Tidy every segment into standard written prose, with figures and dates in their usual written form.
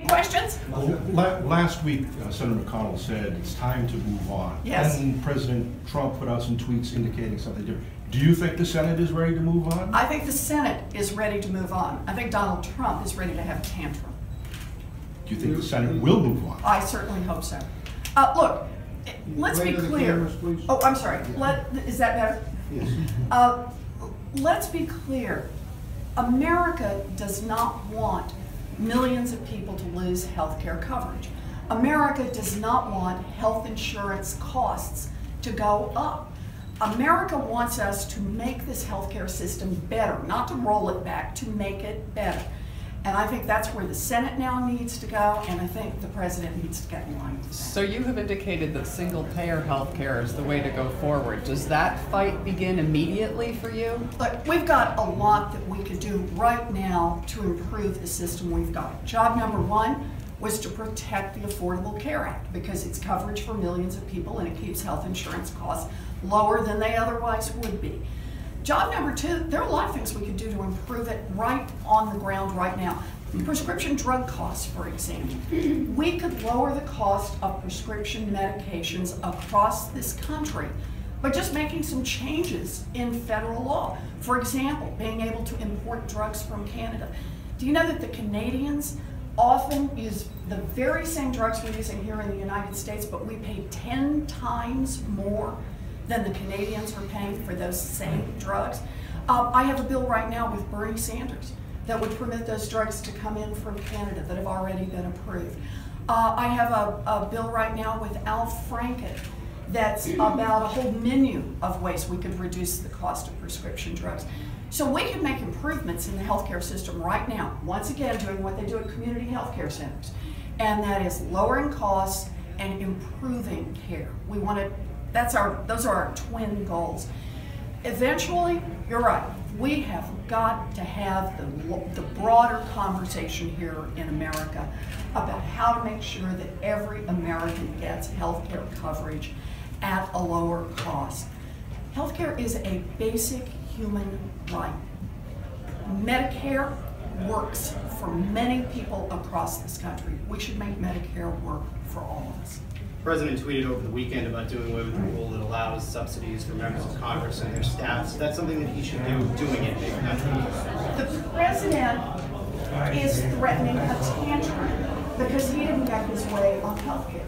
Questions? Well, last week, Senator McConnell said it's time to move on. Yes. And President Trump put out some tweets indicating something different. Do you think the Senate is ready to move on? I think the Senate is ready to move on. I think Donald Trump is ready to have a tantrum. Do you think the Senate will move on? I certainly hope so. Look, let's be clear. Oh, I'm sorry. Is that better? Yes. Let's be clear. America does not want millions of people to lose health care coverage. America does not want health insurance costs to go up. America wants us to make this healthcare system better, not to roll it back, to make it better. And I think that's where the Senate now needs to go, and I think the President needs to get in line with that. So you have indicated that single-payer health care is the way to go forward. Does that fight begin immediately for you? Look, we've got a lot that we could do right now to improve the system we've got. Job number one was to protect the Affordable Care Act because it's coverage for millions of people and it keeps health insurance costs lower than they otherwise would be. Job number two, there are a lot of things we could do to improve it right on the ground right now. Prescription drug costs, for example. We could lower the cost of prescription medications across this country by just making some changes in federal law. For example, being able to import drugs from Canada. Do you know that the Canadians often use the very same drugs we're using here in the United States, but we pay 10 times more than the Canadians are paying for those same drugs? I have a bill right now with Bernie Sanders that would permit those drugs to come in from Canada that have already been approved. I have a bill right now with Al Franken that's about a whole menu of ways we could reduce the cost of prescription drugs. So we can make improvements in the healthcare system right now, once again doing what they do at community healthcare centers, and that is lowering costs and improving care. We want to, those are our twin goals. Eventually, you're right, we have got to have the broader conversation here in America about how to make sure that every American gets healthcare coverage at a lower cost. Healthcare is a basic human right. Medicare works for many people across this country. We should make Medicare work for all of us. The President tweeted over the weekend about doing away with the rule that allows subsidies for members of Congress and their staff. So that's something that he should do, doing it, maybe not doing it. The President is threatening a tantrum because he didn't get his way on healthcare.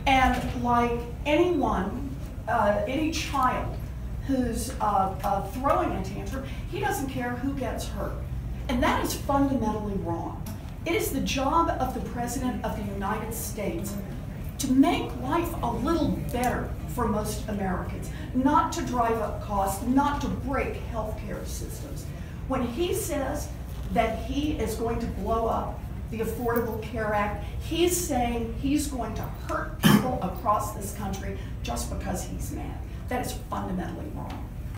And like anyone, any child who's throwing a tantrum, he doesn't care who gets hurt. And that is fundamentally wrong. It is the job of the President of the United States to make life a little better for most Americans, not to drive up costs, not to break healthcare systems. When he says that he is going to blow up the Affordable Care Act, he's saying he's going to hurt people across this country just because he's mad. That is fundamentally wrong.